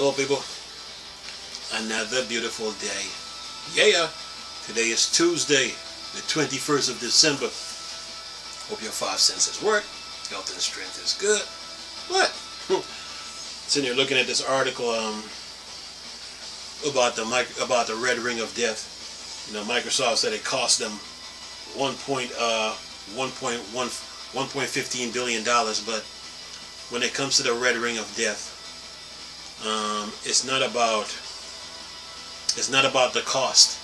Hello people, another beautiful day. Yeah, today is Tuesday, the 21st of December. Hope your 5 senses work, health and strength is good. What? Sitting here looking at this article about the red ring of death. You know, Microsoft said it cost them $1.15 billion, but when it comes to the red ring of death, it's not about the cost.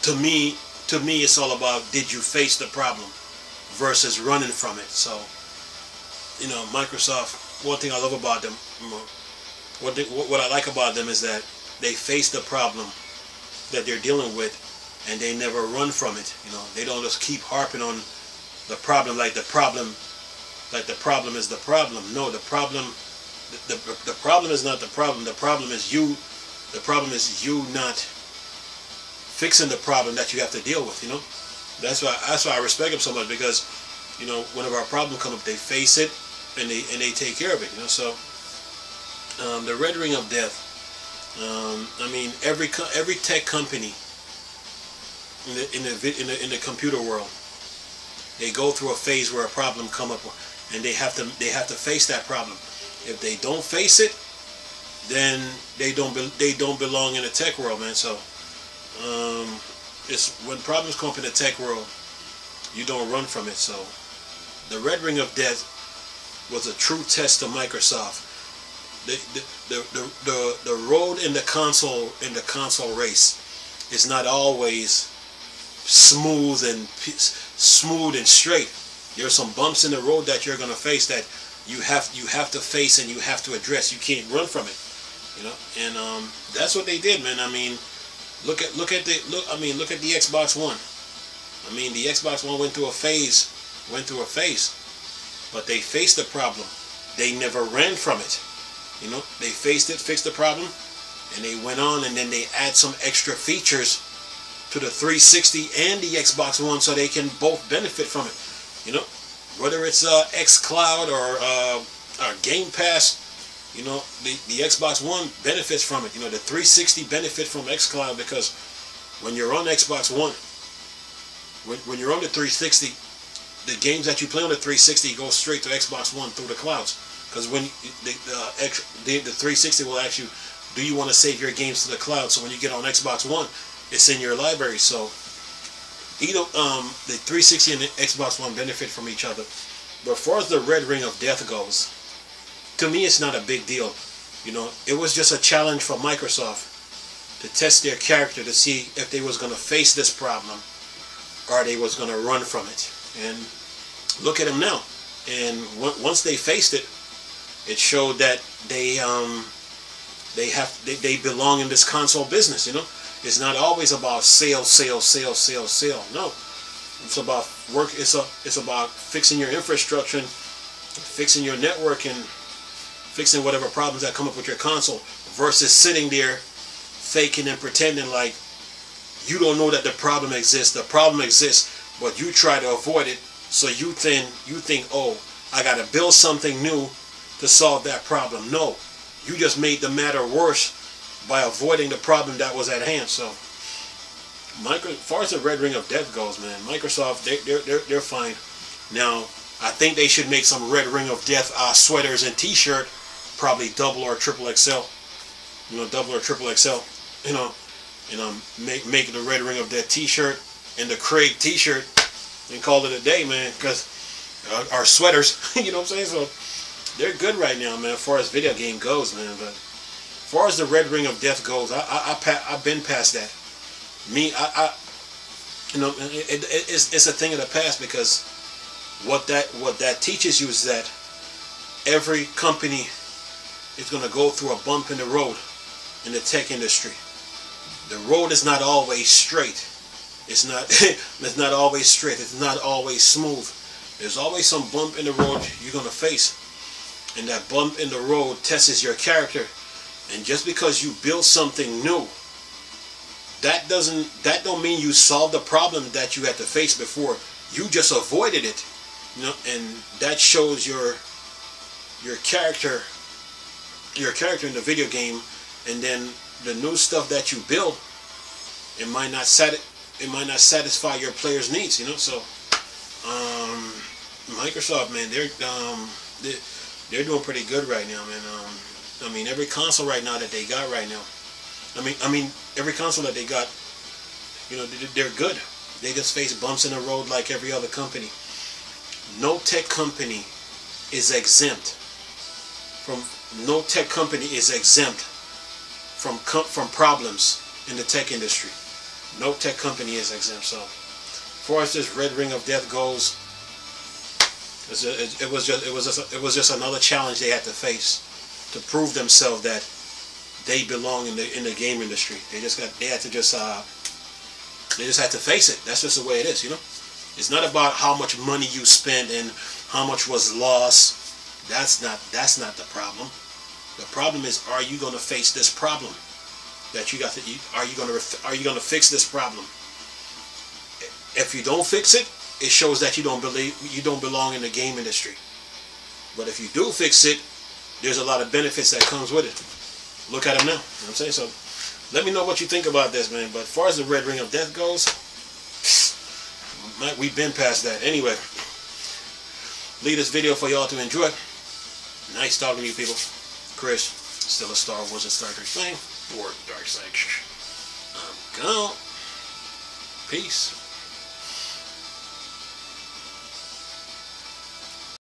to me it's all about, did you face the problem versus running from it. So, you know, Microsoft, one thing I love about them, what I like about them is that they face the problem that they're dealing with and they never run from it. You know, they don't just keep harping on the problem like the problem is the problem. No, the problem is not the problem. The problem is you. The problem is you not fixing the problem that you have to deal with. You know, that's why I respect them so much, because, you know, whenever a problem comes up, they face it and they take care of it. You know, so the red ring of death. I mean, every tech company in the computer world, they go through a phase where a problem come up, and they have to face that problem. If they don't face it, then they don't belong in the tech world, man. So it's when problems come up in the tech world, you don't run from it. So the red ring of death was a true test to Microsoft. The road in the console race is not always smooth and straight. There's some bumps in the road that you're gonna face that you have to face and you have to address. You can't run from it, you know. And that's what they did, man. I mean, look at the Xbox One. I mean, the Xbox One went through a phase, but they faced the problem. They never ran from it. You know, they faced it, fixed the problem, and they went on, and then they add some extra features to the 360 and the Xbox One so they can both benefit from it. You know, whether it's xCloud or Game Pass, you know, the Xbox One benefits from it. You know, the 360 benefit from xCloud, because when you're on Xbox One, when you're on the 360, the games that you play on the 360 go straight to Xbox One through the clouds. Because when the 360 will ask you, do you want to save your games to the cloud? So when you get on Xbox One, it's in your library. So either the 360 and the Xbox One benefit from each other. But as far as the red ring of death goes, to me it's not a big deal. You know, it was just a challenge for Microsoft to test their character, to see if they was going to face this problem or they was going to run from it. And look at them now. And once they faced it, it showed that they belong in this console business. You know, it's not always about sale. No, it's about work. It's about fixing your infrastructure, and fixing your network, and fixing whatever problems that come up with your console, versus sitting there faking and pretending like you don't know that the problem exists. The problem exists, but you try to avoid it. So you think, oh, I got to build something new to solve that problem. No, you just made the matter worse by avoiding the problem that was at hand. So, as far as the red ring of death goes, man, Microsoft, they're fine. Now, I think they should make some red ring of death sweaters and T-shirt, probably double or triple XL. You know, double or triple XL. You know, make the red ring of death T-shirt and the Craig T-shirt, and call it a day, man. Because our sweaters, you know what I'm saying? So they're good right now, man, as far as video game goes, man. But as far as the red ring of death goes, I've been past that. You know, it's a thing of the past, because what that teaches you is that every company is going to go through a bump in the road in the tech industry. The road is not always straight. It's not always straight. It's not always smooth. There's always some bump in the road you're going to face. And that bump in the road tests your character. And just because you build something new, that don't mean you solved the problem that you had to face before. You just avoided it. You know, and that shows your character your character in the video game, and then the new stuff that you build, it might not satisfy your players' needs, you know. So Microsoft, man, they're doing pretty good right now, man. I mean, every console right now that they got right now, I mean every console that they got, you know, they're good. They just face bumps in the road like every other company. No tech company is exempt from problems in the tech industry. No tech company is exempt. So, as far as this Red Ring of Death goes, it was just another challenge they had to face to prove themselves that they belong in the game industry. They just had to face it. That's just the way it is, you know. It's not about how much money you spent and how much was lost. That's not the problem. The problem is, are you going to face this problem that you got to eat? Are you going to fix this problem? If you don't fix it, it shows that you don't belong in the game industry. But if you do fix it, there's a lot of benefits that comes with it. Look at them now. You know what I'm saying? So let me know what you think about this, man. But as far as the Red Ring of Death goes, we've been past that. Anyway, leave this video for y'all to enjoy. Nice talking to you people. Chris, still a Star Wars and Star Trek fan. Or Dark Side. I'm gone. Peace.